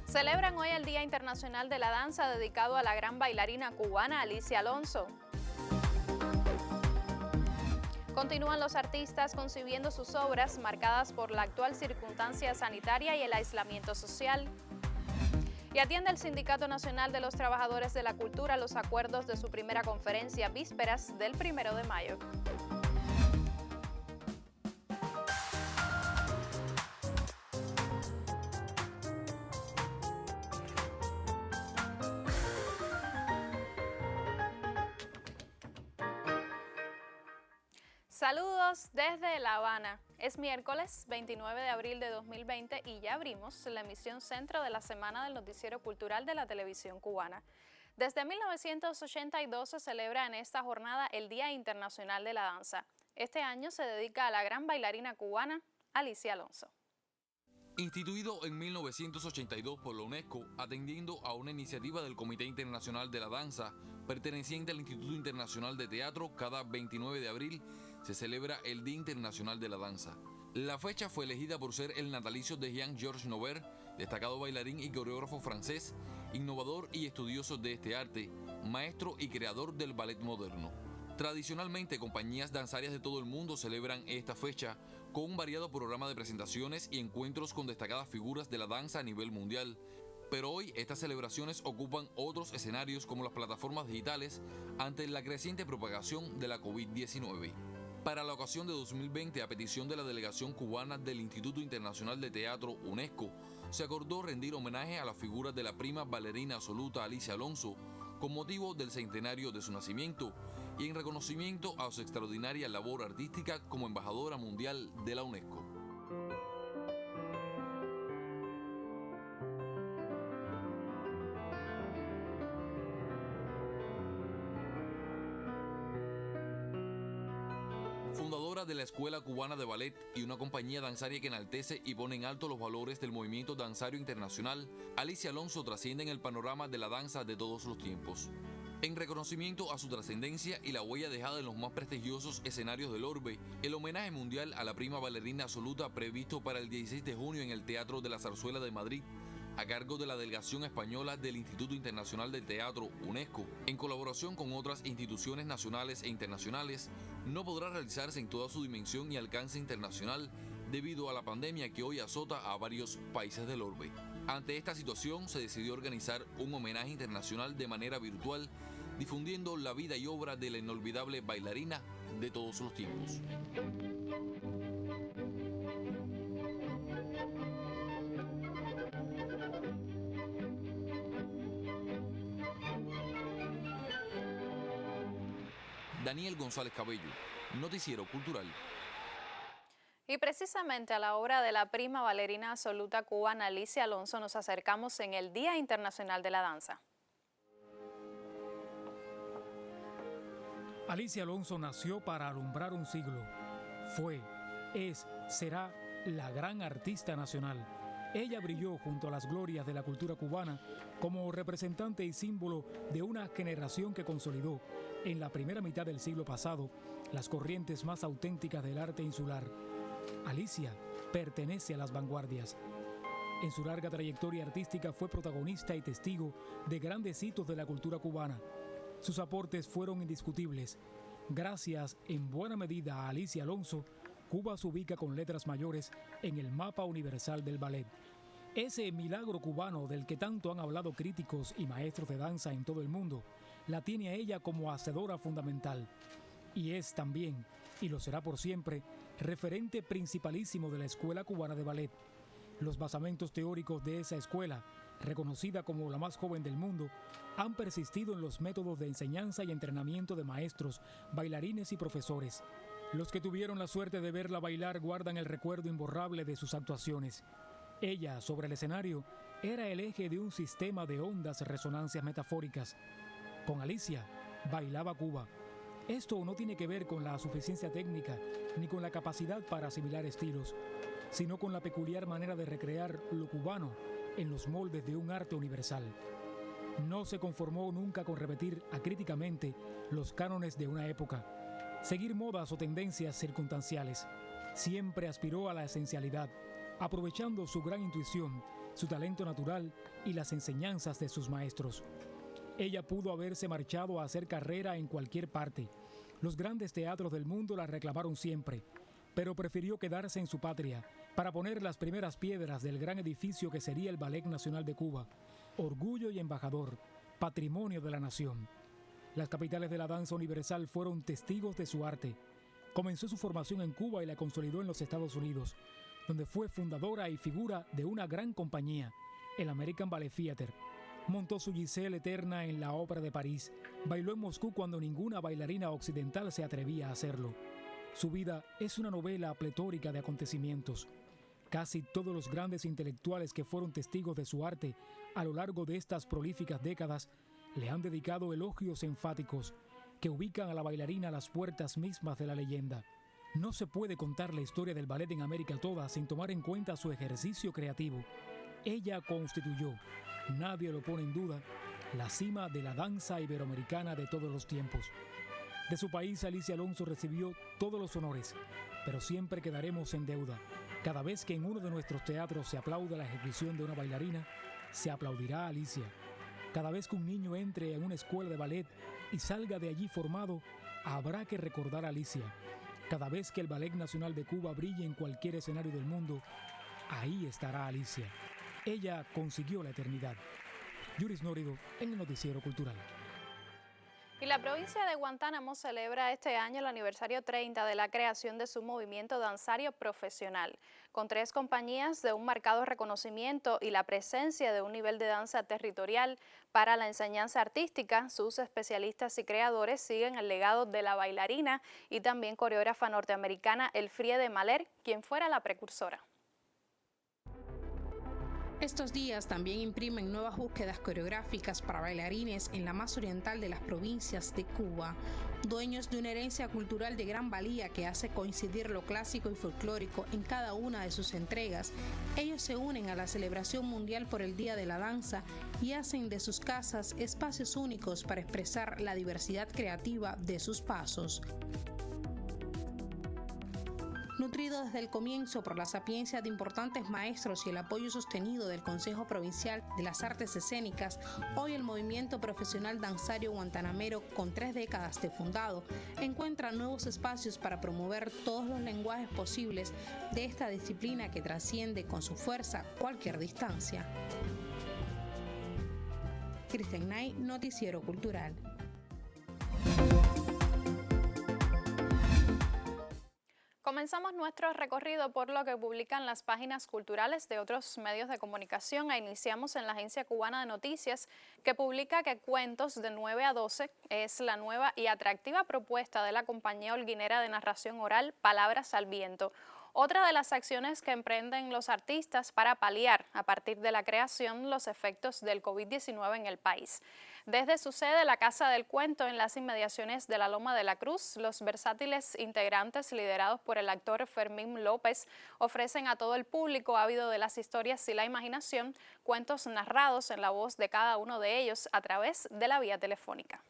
Celebran hoy el Día Internacional de la Danza dedicado a la gran bailarina cubana Alicia Alonso. Continúan los artistas concibiendo sus obras marcadas por la actual circunstancia sanitaria y el aislamiento social. Y atiende el Sindicato Nacional de los Trabajadores de la Cultura los acuerdos de su primera conferencia vísperas del 1 de mayo. Saludos desde La Habana. Es miércoles 29 de abril de 2020 y ya abrimos la emisión centro de la semana del noticiero cultural de la televisión cubana. Desde 1982 se celebra en esta jornada el Día Internacional de la Danza. Este año se dedica a la gran bailarina cubana Alicia Alonso. Instituido en 1982 por la UNESCO, atendiendo a una iniciativa del Comité Internacional de la Danza, perteneciente al Instituto Internacional de Teatro, cada 29 de abril se celebra el Día Internacional de la Danza. La fecha fue elegida por ser el natalicio de Jean-Georges Nover, destacado bailarín y coreógrafo francés, innovador y estudioso de este arte, maestro y creador del ballet moderno. Tradicionalmente, compañías danzarias de todo el mundo celebran esta fecha con un variado programa de presentaciones y encuentros con destacadas figuras de la danza a nivel mundial. Pero hoy estas celebraciones ocupan otros escenarios como las plataformas digitales ante la creciente propagación de la COVID-19. Para la ocasión de 2020, a petición de la delegación cubana del Instituto Internacional de Teatro, UNESCO, se acordó rendir homenaje a las figuras de la prima bailarina absoluta Alicia Alonso, con motivo del centenario de su nacimiento y en reconocimiento a su extraordinaria labor artística como embajadora mundial de la UNESCO. Fundadora de la Escuela Cubana de Ballet y una compañía danzaria que enaltece y pone en alto los valores del movimiento danzario internacional, Alicia Alonso trasciende en el panorama de la danza de todos los tiempos. En reconocimiento a su trascendencia y la huella dejada en los más prestigiosos escenarios del orbe, el homenaje mundial a la prima bailarina absoluta previsto para el 16 de junio en el Teatro de la Zarzuela de Madrid, a cargo de la delegación española del Instituto Internacional del Teatro, UNESCO, en colaboración con otras instituciones nacionales e internacionales, no podrá realizarse en toda su dimensión y alcance internacional debido a la pandemia que hoy azota a varios países del orbe. Ante esta situación, se decidió organizar un homenaje internacional de manera virtual, difundiendo la vida y obra de la inolvidable bailarina de todos los tiempos. Daniel González Cabello, Noticiero Cultural. Y precisamente a la obra de la prima bailarina absoluta cubana Alicia Alonso nos acercamos en el Día Internacional de la Danza. Alicia Alonso nació para alumbrar un siglo. Fue, es, será la gran artista nacional. Ella brilló junto a las glorias de la cultura cubana como representante y símbolo de una generación que consolidó, en la primera mitad del siglo pasado, las corrientes más auténticas del arte insular. Alicia pertenece a las vanguardias. En su larga trayectoria artística fue protagonista y testigo de grandes hitos de la cultura cubana. Sus aportes fueron indiscutibles. Gracias en buena medida a Alicia Alonso, Cuba se ubica con letras mayores en el mapa universal del ballet. Ese milagro cubano del que tanto han hablado críticos y maestros de danza en todo el mundo, la tiene a ella como hacedora fundamental. Y es también, y lo será por siempre, referente principalísimo de la Escuela Cubana de Ballet. Los basamentos teóricos de esa escuela, reconocida como la más joven del mundo, han persistido en los métodos de enseñanza y entrenamiento de maestros, bailarines y profesores. Los que tuvieron la suerte de verla bailar guardan el recuerdo imborrable de sus actuaciones. Ella, sobre el escenario, era el eje de un sistema de hondas resonancias metafóricas. Con Alicia, bailaba Cuba. Esto no tiene que ver con la suficiencia técnica ni con la capacidad para asimilar estilos, sino con la peculiar manera de recrear lo cubano en los moldes de un arte universal. No se conformó nunca con repetir acríticamente los cánones de una época, seguir modas o tendencias circunstanciales. Siempre aspiró a la esencialidad, aprovechando su gran intuición su talento natural y las enseñanzas de sus maestros. Ella pudo haberse marchado a hacer carrera en cualquier parte. Los grandes teatros del mundo la reclamaron siempre, pero prefirió quedarse en su patria para poner las primeras piedras del gran edificio que sería el Ballet Nacional de Cuba, orgullo y embajador, patrimonio de la nación. Las capitales de la danza universal fueron testigos de su arte. Comenzó su formación en Cuba y la consolidó en los Estados Unidos, donde fue fundadora y figura de una gran compañía, el American Ballet Theatre. Montó su Giselle eterna en la Ópera de París. Bailó en Moscú cuando ninguna bailarina occidental se atrevía a hacerlo. Su vida es una novela pletórica de acontecimientos. Casi todos los grandes intelectuales que fueron testigos de su arte a lo largo de estas prolíficas décadas le han dedicado elogios enfáticos que ubican a la bailarina a las puertas mismas de la leyenda. No se puede contar la historia del ballet en América toda sin tomar en cuenta su ejercicio creativo. Ella constituyó, nadie lo pone en duda, la cima de la danza iberoamericana de todos los tiempos. De su país, Alicia Alonso recibió todos los honores, pero siempre quedaremos en deuda. Cada vez que en uno de nuestros teatros se aplauda la ejecución de una bailarina, se aplaudirá a Alicia. Cada vez que un niño entre en una escuela de ballet y salga de allí formado, habrá que recordar a Alicia. Cada vez que el Ballet Nacional de Cuba brille en cualquier escenario del mundo, ahí estará Alicia. Ella consiguió la eternidad. Yuris Nórido, en el Noticiero Cultural. Y la provincia de Guantánamo celebra este año el aniversario 30 de la creación de su movimiento danzario profesional. Con 3 compañías de un marcado reconocimiento y la presencia de un nivel de danza territorial para la enseñanza artística, sus especialistas y creadores siguen el legado de la bailarina y también coreógrafa norteamericana Elfriede Mahler, quien fuera la precursora. Estos días también imprimen nuevas búsquedas coreográficas para bailarines en la más oriental de las provincias de Cuba, dueños de una herencia cultural de gran valía que hace coincidir lo clásico y folclórico en cada una de sus entregas. Ellos se unen a la celebración mundial por el Día de la Danza y hacen de sus casas espacios únicos para expresar la diversidad creativa de sus pasos. Nutrido desde el comienzo por la sapiencia de importantes maestros y el apoyo sostenido del Consejo Provincial de las Artes Escénicas, hoy el movimiento profesional danzario guantanamero, con 3 décadas de fundado, encuentra nuevos espacios para promover todos los lenguajes posibles de esta disciplina que trasciende con su fuerza cualquier distancia. Cristian Nay, Noticiero Cultural. Comenzamos nuestro recorrido por lo que publican las páginas culturales de otros medios de comunicación e iniciamos en la Agencia Cubana de Noticias, que publica que Cuentos de 9 a 12 es la nueva y atractiva propuesta de la compañía holguinera de narración oral Palabras al Viento. Otra de las acciones que emprenden los artistas para paliar, a partir de la creación, los efectos del COVID-19 en el país. Desde su sede, la Casa del Cuento, en las inmediaciones de la Loma de la Cruz, los versátiles integrantes liderados por el actor Fermín López ofrecen a todo el público ávido de las historias y la imaginación cuentos narrados en la voz de cada uno de ellos a través de la vía telefónica.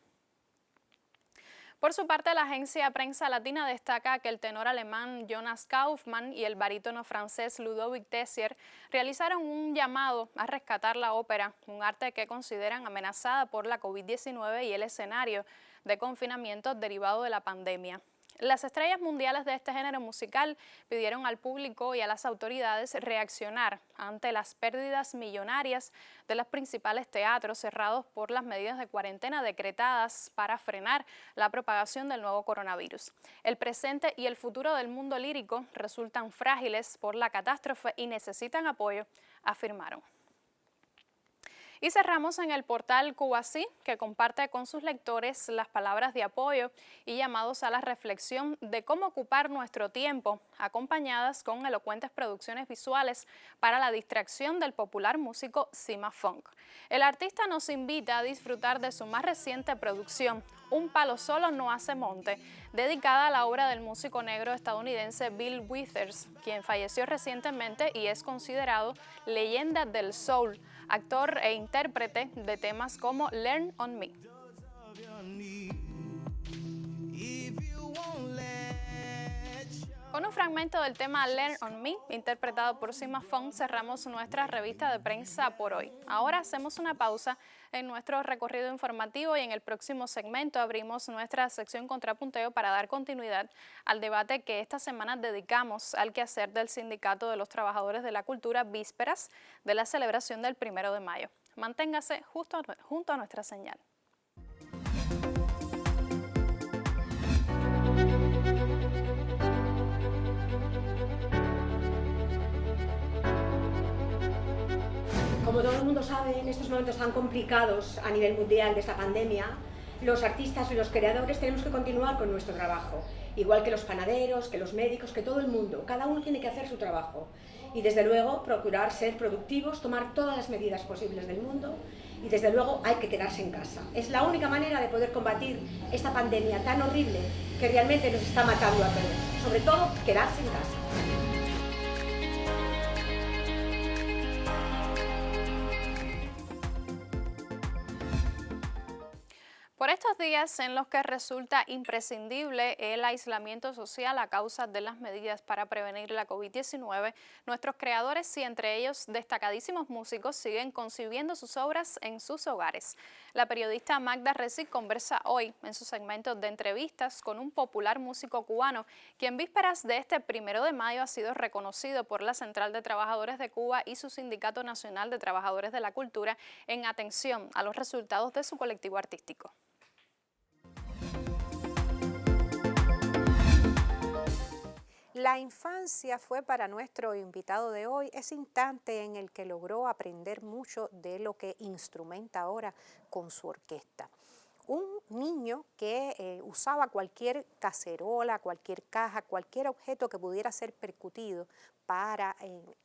Por su parte, la agencia Prensa Latina destaca que el tenor alemán Jonas Kaufmann y el barítono francés Ludovic Tessier realizaron un llamado a rescatar la ópera, un arte que consideran amenazada por la COVID-19 y el escenario de confinamiento derivado de la pandemia. Las estrellas mundiales de este género musical pidieron al público y a las autoridades reaccionar ante las pérdidas millonarias de los principales teatros cerrados por las medidas de cuarentena decretadas para frenar la propagación del nuevo coronavirus. El presente y el futuro del mundo lírico resultan frágiles por la catástrofe y necesitan apoyo, afirmaron. Y cerramos en el portal Cubasí, que comparte con sus lectores las palabras de apoyo y llamados a la reflexión de cómo ocupar nuestro tiempo, acompañadas con elocuentes producciones visuales para la distracción del popular músico Cima Funk. El artista nos invita a disfrutar de su más reciente producción, Un palo solo no hace monte, dedicada a la obra del músico negro estadounidense Bill Withers, quien falleció recientemente y es considerado leyenda del soul, actor e intérprete de temas como Learn on Me. Con un fragmento del tema Learn on Me, interpretado por Sima Fong, cerramos nuestra revista de prensa por hoy. Ahora hacemos una pausa en nuestro recorrido informativo y en el próximo segmento abrimos nuestra sección Contrapunteo para dar continuidad al debate que esta semana dedicamos al quehacer del Sindicato de los Trabajadores de la Cultura vísperas de la celebración del 1 de mayo. Manténgase junto a nuestra señal. Como todo el mundo sabe, en estos momentos tan complicados a nivel mundial de esta pandemia, los artistas y los creadores tenemos que continuar con nuestro trabajo, igual que los panaderos, que los médicos, que todo el mundo. Cada uno tiene que hacer su trabajo y desde luego procurar ser productivos, tomar todas las medidas posibles del mundo y desde luego hay que quedarse en casa. Es la única manera de poder combatir esta pandemia tan horrible que realmente nos está matando a todos. Sobre todo, quedarse en casa. Por estos días en los que resulta imprescindible el aislamiento social a causa de las medidas para prevenir la COVID-19, nuestros creadores y entre ellos destacadísimos músicos siguen concibiendo sus obras en sus hogares. La periodista Magda Resi conversa hoy en su segmento de entrevistas con un popular músico cubano, quien vísperas de este 1 de mayo ha sido reconocido por la Central de Trabajadores de Cuba y su Sindicato Nacional de Trabajadores de la Cultura en atención a los resultados de su colectivo artístico. La infancia fue para nuestro invitado de hoy ese instante en el que logró aprender mucho de lo que instrumenta ahora con su orquesta. Un niño que usaba cualquier cacerola, cualquier caja, cualquier objeto que pudiera ser percutido para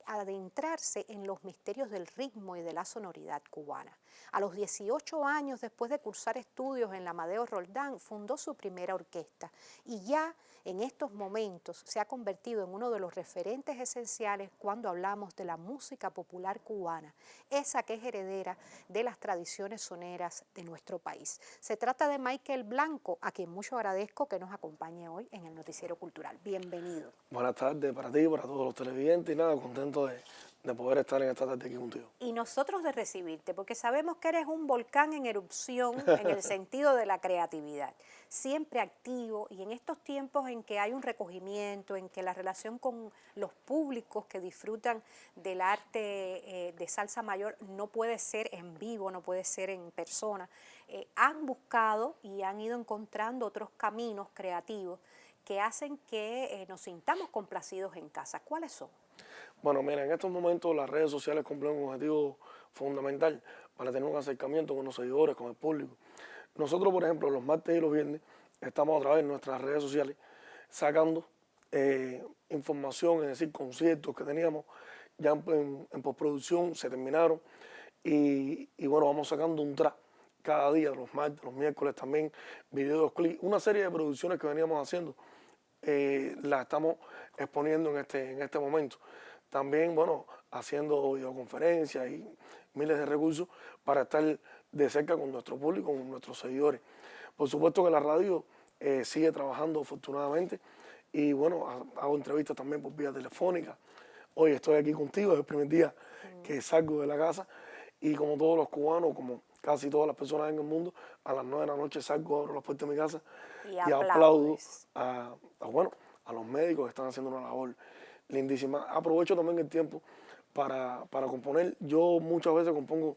adentrarse en los misterios del ritmo y de la sonoridad cubana. A los 18 años, después de cursar estudios en la Amadeo Roldán, fundó su primera orquesta y ya en estos momentos se ha convertido en uno de los referentes esenciales cuando hablamos de la música popular cubana, esa que es heredera de las tradiciones soneras de nuestro país. Se trata de Michael Blanco, a quien mucho agradezco que nos acompañe hoy en el Noticiero Cultural. Bienvenido. Buenas tardes para ti, para todos los televidentes y nada, contento de poder estar en esta tarde aquí contigo. Y nosotros de recibirte, porque sabemos que eres un volcán en erupción en el sentido de la creatividad, siempre activo y en estos tiempos en que hay un recogimiento, en que la relación con los públicos que disfrutan del arte de salsa mayor no puede ser en vivo, no puede ser en persona, han buscado y han ido encontrando otros caminos creativos que hacen que nos sintamos complacidos en casa. ¿Cuáles son? Bueno, mira, en estos momentos las redes sociales cumplen un objetivo fundamental para tener un acercamiento con los seguidores, con el público. Nosotros, por ejemplo, los martes y los viernes estamos a través de nuestras redes sociales sacando información, es decir, conciertos que teníamos ya en postproducción, se terminaron y bueno, vamos sacando un track cada día, los martes, los miércoles también, videos, clips, una serie de producciones que veníamos haciendo, las estamos exponiendo en este momento. También, bueno, haciendo videoconferencias y miles de recursos para estar de cerca con nuestro público, con nuestros seguidores. Por supuesto que la radio sigue trabajando afortunadamente y bueno, hago entrevistas también por vía telefónica. Hoy estoy aquí contigo, es el primer día que salgo de la casa y como todos los cubanos, como casi todas las personas en el mundo, a las 9 de la noche salgo, abro la puerta de mi casa y aplaudo a los médicos que están haciendo una labor lindísima. Aprovecho también el tiempo para componer. Yo muchas veces compongo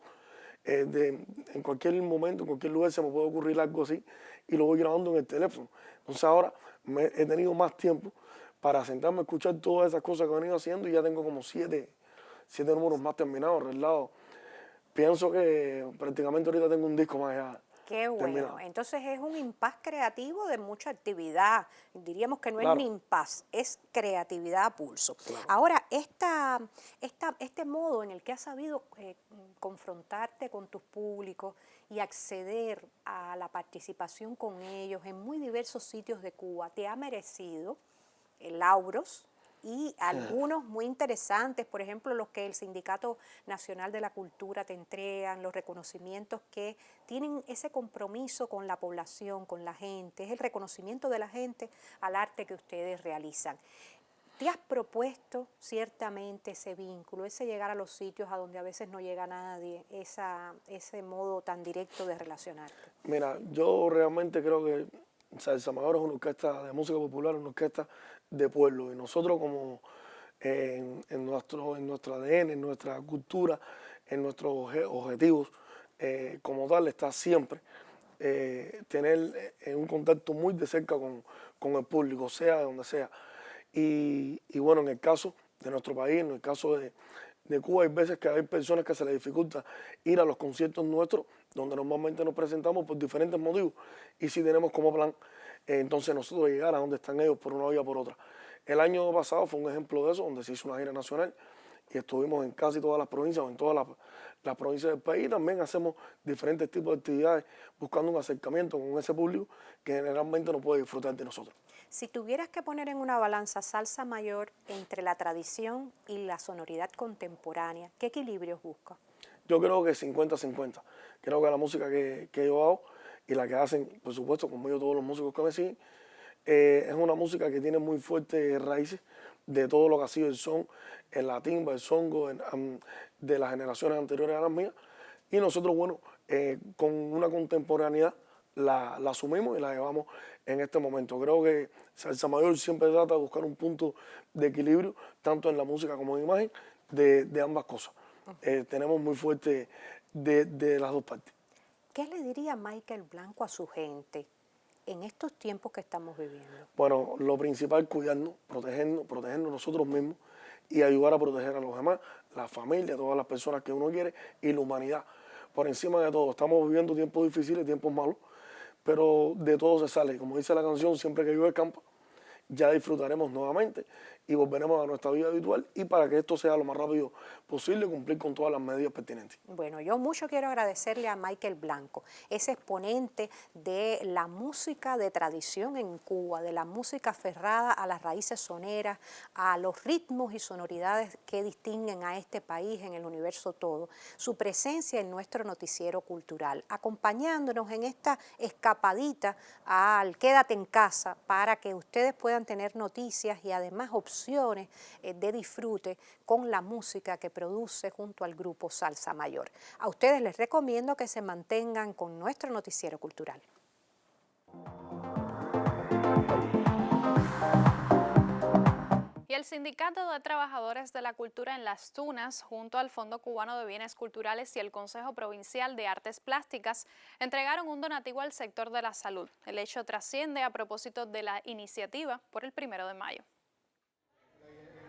en cualquier momento, en cualquier lugar se me puede ocurrir algo así y lo voy grabando en el teléfono. Entonces ahora he tenido más tiempo para sentarme a escuchar todas esas cosas que he venido haciendo y ya tengo como 7 números más terminados, arreglados. Pienso que prácticamente ahorita tengo un disco más allá. Qué bueno. Terminado. Entonces es un impas creativo de mucha actividad. Diríamos que no claro. Es ni impas, es creatividad a pulso. Claro. Ahora, este modo en el que has sabido confrontarte con tus públicos y acceder a la participación con ellos en muy diversos sitios de Cuba, te ha merecido lauros y algunos muy interesantes, por ejemplo, los que el Sindicato Nacional de la Cultura te entregan, los reconocimientos que tienen ese compromiso con la población, con la gente, es el reconocimiento de la gente al arte que ustedes realizan. ¿Te has propuesto ciertamente ese vínculo, ese llegar a los sitios a donde a veces no llega nadie, ese modo tan directo de relacionarte? Mira, yo realmente creo que Salsa Mayor es una orquesta de música popular, una orquesta de pueblo. Y nosotros como en nuestro ADN, en nuestra cultura, en nuestros objetivos, como tal, está siempre tener un contacto muy de cerca con el público, sea de donde sea. Y bueno, en el caso de nuestro país, en el caso de Cuba, hay veces que hay personas que se les dificulta ir a los conciertos nuestros, donde normalmente nos presentamos por diferentes motivos, y si tenemos como plan, entonces nosotros llegar a donde están ellos por una vía o por otra. El año pasado fue un ejemplo de eso, donde se hizo una gira nacional y estuvimos en casi todas las provincias o en todas las provincias del país. También hacemos diferentes tipos de actividades buscando un acercamiento con ese público que generalmente no puede disfrutar de nosotros. Si tuvieras que poner en una balanza Salsa Mayor entre la tradición y la sonoridad contemporánea, ¿qué equilibrios buscas? Yo creo que 50-50. Creo que la música que yo hago y la que hacen, por supuesto, conmigo todos los músicos que me siguen, es una música que tiene muy fuertes raíces de todo lo que ha sido el son, la timba, el songo, de las generaciones anteriores a las mías. Y nosotros, bueno, con una contemporaneidad la asumimos y la llevamos en este momento. Creo que Salsa Mayor siempre trata de buscar un punto de equilibrio, tanto en la música como en imagen, de ambas cosas. Tenemos muy fuerte de las dos partes. ¿Qué le diría Michael Blanco a su gente en estos tiempos que estamos viviendo? Bueno, lo principal, cuidarnos, protegernos nosotros mismos y ayudar a proteger a los demás, la familia, todas las personas que uno quiere y la humanidad. Por encima de todo, estamos viviendo tiempos difíciles, tiempos malos, pero de todo se sale. Como dice la canción, siempre que llueve campa, ya disfrutaremos nuevamente y volveremos a nuestra vida habitual, y para que esto sea lo más rápido posible, cumplir con todas las medidas pertinentes. Bueno, yo mucho quiero agradecerle a Michael Blanco, ese exponente de la música de tradición en Cuba, de la música aferrada a las raíces soneras, a los ritmos y sonoridades que distinguen a este país en el universo todo, su presencia en nuestro noticiero cultural, acompañándonos en esta escapadita al Quédate en Casa para que ustedes puedan tener noticias y además opciones de disfrute con la música que produce junto al grupo Salsa Mayor. A ustedes les recomiendo que se mantengan con nuestro noticiero cultural. Y el Sindicato de Trabajadores de la Cultura en Las Tunas, junto al Fondo Cubano de Bienes Culturales y el Consejo Provincial de Artes Plásticas, entregaron un donativo al sector de la salud. El hecho trasciende a propósito de la iniciativa por el 1 de mayo.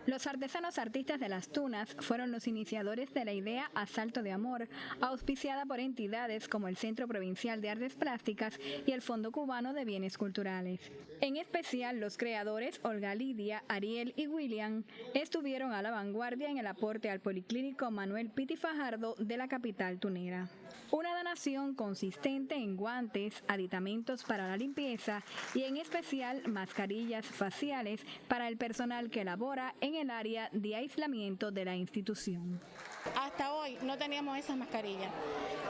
Los artesanos artistas de Las Tunas fueron los iniciadores de la idea Asalto de Amor, auspiciada por entidades como el Centro Provincial de Artes Plásticas y el Fondo Cubano de Bienes Culturales. En especial, los creadores Olga Lidia, Ariel y William estuvieron a la vanguardia en el aporte al Policlínico Manuel Piti Fajardo de la capital tunera. Una donación consistente en guantes, aditamentos para la limpieza y en especial mascarillas faciales para el personal que labora en el área de aislamiento de la institución. Hasta hoy no teníamos esas mascarillas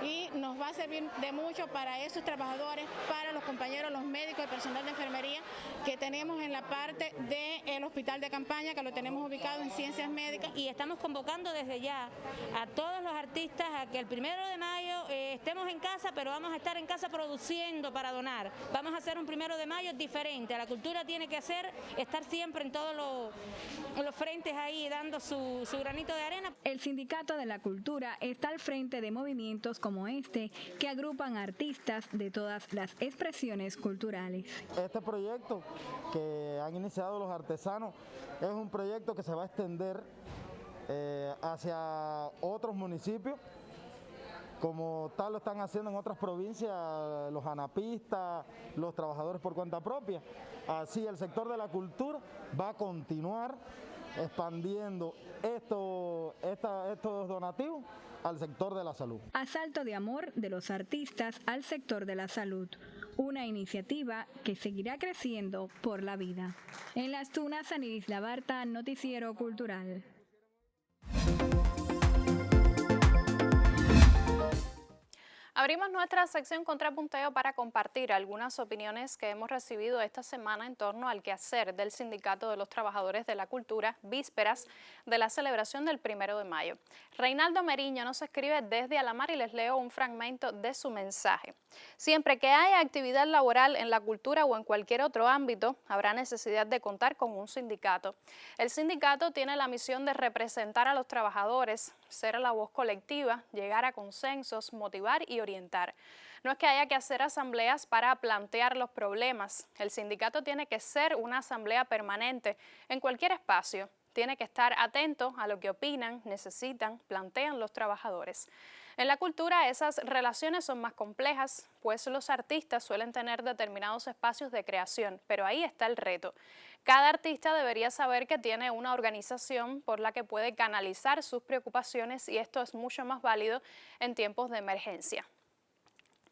y nos va a servir de mucho para esos trabajadores, para los compañeros, los médicos, el personal de enfermería que tenemos en la parte del hospital de campaña, que lo tenemos ubicado en Ciencias Médicas. Y estamos convocando desde ya a todos los artistas a que el 1 de mayo estemos en casa, pero vamos a estar en casa produciendo para donar. Vamos a hacer un 1 de mayo diferente. La cultura tiene que estar siempre en todos los frentes ahí dando su granito de arena. El Sindicato de la Cultura está al frente de movimientos como este que agrupan artistas de todas las expresiones culturales. Este proyecto que han iniciado los artesanos es un proyecto que se va a extender hacia otros municipios, como tal lo están haciendo en otras provincias los anapistas, los trabajadores por cuenta propia. Así el sector de la cultura va a continuar expandiendo estos donativos al sector de la salud. Asalto de Amor de los artistas al sector de la salud, una iniciativa que seguirá creciendo por la vida. En Las Tunas, San Isla Barta, Noticiero Cultural. Abrimos nuestra sección Contrapunteo para compartir algunas opiniones que hemos recibido esta semana en torno al quehacer del Sindicato de los Trabajadores de la Cultura, vísperas de la celebración del 1 de mayo. Reinaldo Meriño nos escribe desde Alamar y les leo un fragmento de su mensaje. Siempre que haya actividad laboral en la cultura o en cualquier otro ámbito, habrá necesidad de contar con un sindicato. El sindicato tiene la misión de representar a los trabajadores, ser la voz colectiva, llegar a consensos, motivar y orientar. No es que haya que hacer asambleas para plantear los problemas. El sindicato tiene que ser una asamblea permanente en cualquier espacio. Tiene que estar atento a lo que opinan, necesitan, plantean los trabajadores. En la cultura esas relaciones son más complejas, pues los artistas suelen tener determinados espacios de creación, pero ahí está el reto. Cada artista debería saber que tiene una organización por la que puede canalizar sus preocupaciones y esto es mucho más válido en tiempos de emergencia.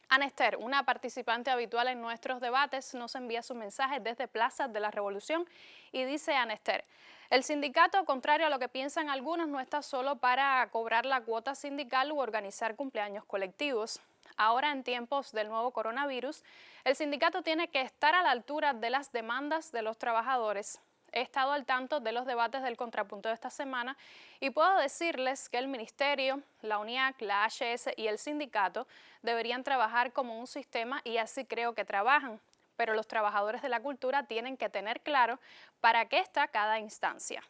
Anester, una participante habitual en nuestros debates, nos envía su mensaje desde Plaza de la Revolución y dice Anester: el sindicato, contrario a lo que piensan algunos, no está solo para cobrar la cuota sindical u organizar cumpleaños colectivos. Ahora, en tiempos del nuevo coronavirus, el sindicato tiene que estar a la altura de las demandas de los trabajadores. He estado al tanto de los debates del Contrapunto de esta semana y puedo decirles que el Ministerio, la UNIAC, la HS y el sindicato deberían trabajar como un sistema y así creo que trabajan. Pero los trabajadores de la cultura tienen que tener claro para qué está cada instancia.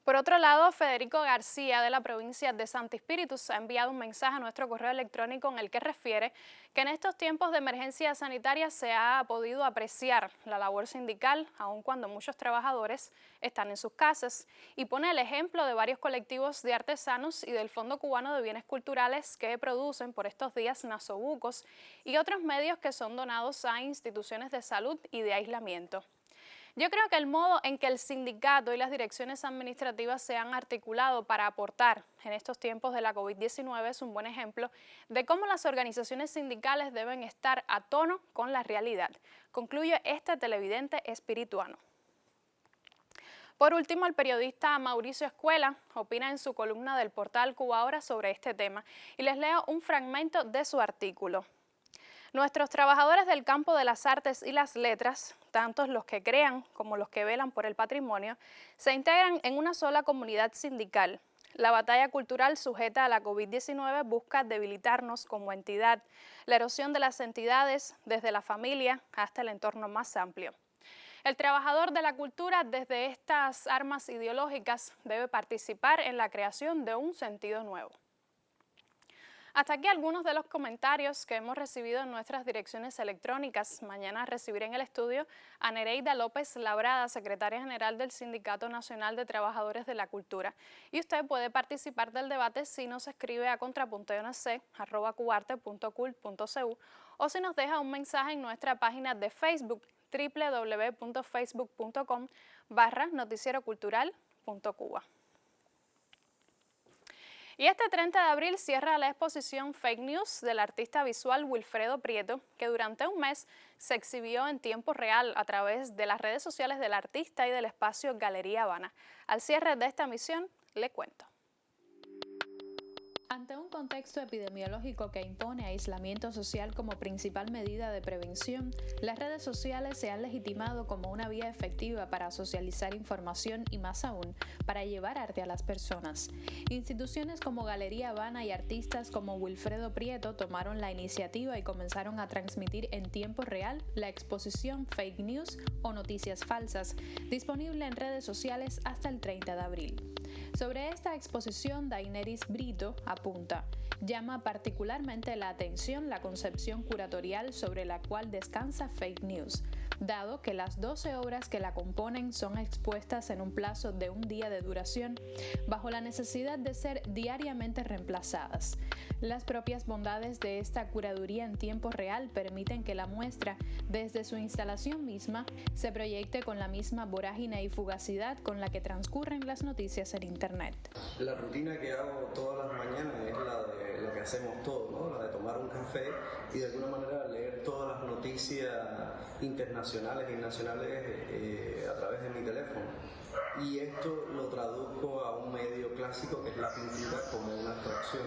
Por otro lado, Federico García de la provincia de Santi Espíritus ha enviado un mensaje a nuestro correo electrónico en el que refiere que en estos tiempos de emergencia sanitaria se ha podido apreciar la labor sindical, aun cuando muchos trabajadores están en sus casas, y pone el ejemplo de varios colectivos de artesanos y del Fondo Cubano de Bienes Culturales que producen por estos días nasobucos y otros medios que son donados a instituciones de salud y de aislamiento. Yo creo que el modo en que el sindicato y las direcciones administrativas se han articulado para aportar en estos tiempos de la COVID-19 es un buen ejemplo de cómo las organizaciones sindicales deben estar a tono con la realidad, concluye este televidente espirituano. Por último, el periodista Mauricio Escuela opina en su columna del portal Cuba Ahora sobre este tema y les leo un fragmento de su artículo. Nuestros trabajadores del campo de las artes y las letras, tanto los que crean como los que velan por el patrimonio, se integran en una sola comunidad sindical. La batalla cultural sujeta a la COVID-19 busca debilitarnos como entidad, la erosión de las entidades desde la familia hasta el entorno más amplio. El trabajador de la cultura desde estas armas ideológicas debe participar en la creación de un sentido nuevo. Hasta aquí algunos de los comentarios que hemos recibido en nuestras direcciones electrónicas. Mañana recibiré en el estudio a Nereida López Labrada, secretaria general del Sindicato Nacional de Trabajadores de la Cultura. Y usted puede participar del debate si nos escribe a contrapuntoonc@cubarte.cul.cu o si nos deja un mensaje en nuestra página de Facebook www.facebook.com/noticierocultural.cuba. Y este 30 de abril cierra la exposición Fake News del artista visual Wilfredo Prieto, que durante un mes se exhibió en tiempo real a través de las redes sociales del artista y del espacio Galería Habana. Al cierre de esta emisión, le cuento. Ante un contexto epidemiológico que impone aislamiento social como principal medida de prevención, las redes sociales se han legitimado como una vía efectiva para socializar información y más aún, para llevar arte a las personas. Instituciones como Galería Habana y artistas como Wilfredo Prieto tomaron la iniciativa y comenzaron a transmitir en tiempo real la exposición Fake News o Noticias Falsas, disponible en redes sociales hasta el 30 de abril. Sobre esta exposición, Daineris Brito apunta: llama particularmente la atención la concepción curatorial sobre la cual descansa Fake News, dado que las 12 obras que la componen son expuestas en un plazo de un día de duración, bajo la necesidad de ser diariamente reemplazadas. Las propias bondades de esta curaduría en tiempo real permiten que la muestra, desde su instalación misma, se proyecte con la misma vorágine y fugacidad con la que transcurren las noticias en Internet. La rutina que hago todas las mañanas es la de lo que hacemos todos, ¿no? La de tomar un café y de alguna manera leer todas las noticias internacionales y nacionales a través de mi teléfono. Y esto lo traduzco a un medio clásico que es la pintura como una abstracción.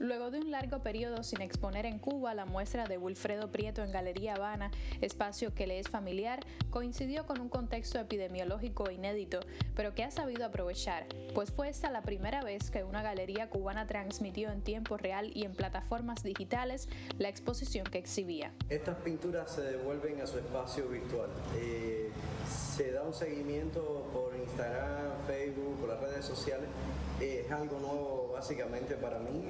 Luego de un largo periodo sin exponer en Cuba, la muestra de Wilfredo Prieto en Galería Habana, espacio que le es familiar, coincidió con un contexto epidemiológico inédito, pero que ha sabido aprovechar, pues fue esta la primera vez que una galería cubana transmitió en tiempo real y en plataformas digitales la exposición que exhibía. Estas pinturas se devuelven a su espacio virtual. Se da un seguimiento por Instagram, Facebook, por las redes sociales. Es algo nuevo básicamente para mí,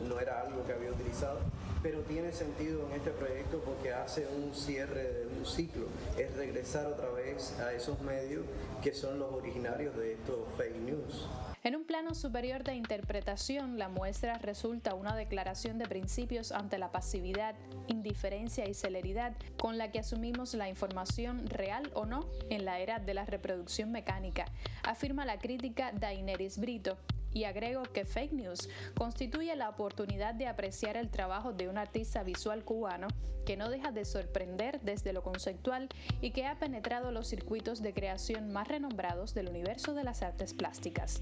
no era algo que había utilizado, pero tiene sentido en este proyecto porque hace un cierre de un ciclo, es regresar otra vez a esos medios que son los originarios de estos fake news. En un plano superior de interpretación, la muestra resulta una declaración de principios ante la pasividad, indiferencia y celeridad con la que asumimos la información real o no en la era de la reproducción mecánica, afirma la crítica Daenerys Brito. Y agrego que fake news constituye la oportunidad de apreciar el trabajo de un artista visual cubano que no deja de sorprender desde lo conceptual y que ha penetrado los circuitos de creación más renombrados del universo de las artes plásticas.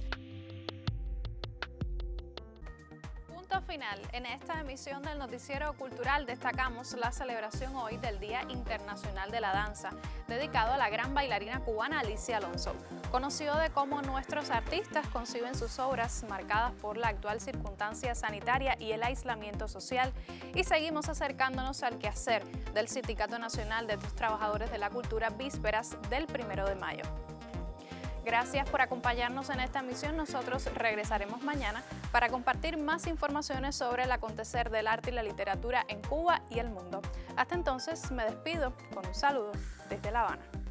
Final. En esta emisión del Noticiero Cultural destacamos la celebración hoy del Día Internacional de la Danza, dedicado a la gran bailarina cubana Alicia Alonso. Conoció de cómo nuestros artistas conciben sus obras marcadas por la actual circunstancia sanitaria y el aislamiento social, y seguimos acercándonos al quehacer del Sindicato Nacional de los Trabajadores de la Cultura vísperas del 1 de mayo. Gracias por acompañarnos en esta emisión. Nosotros regresaremos mañana para compartir más informaciones sobre el acontecer del arte y la literatura en Cuba y el mundo. Hasta entonces, me despido con un saludo desde La Habana.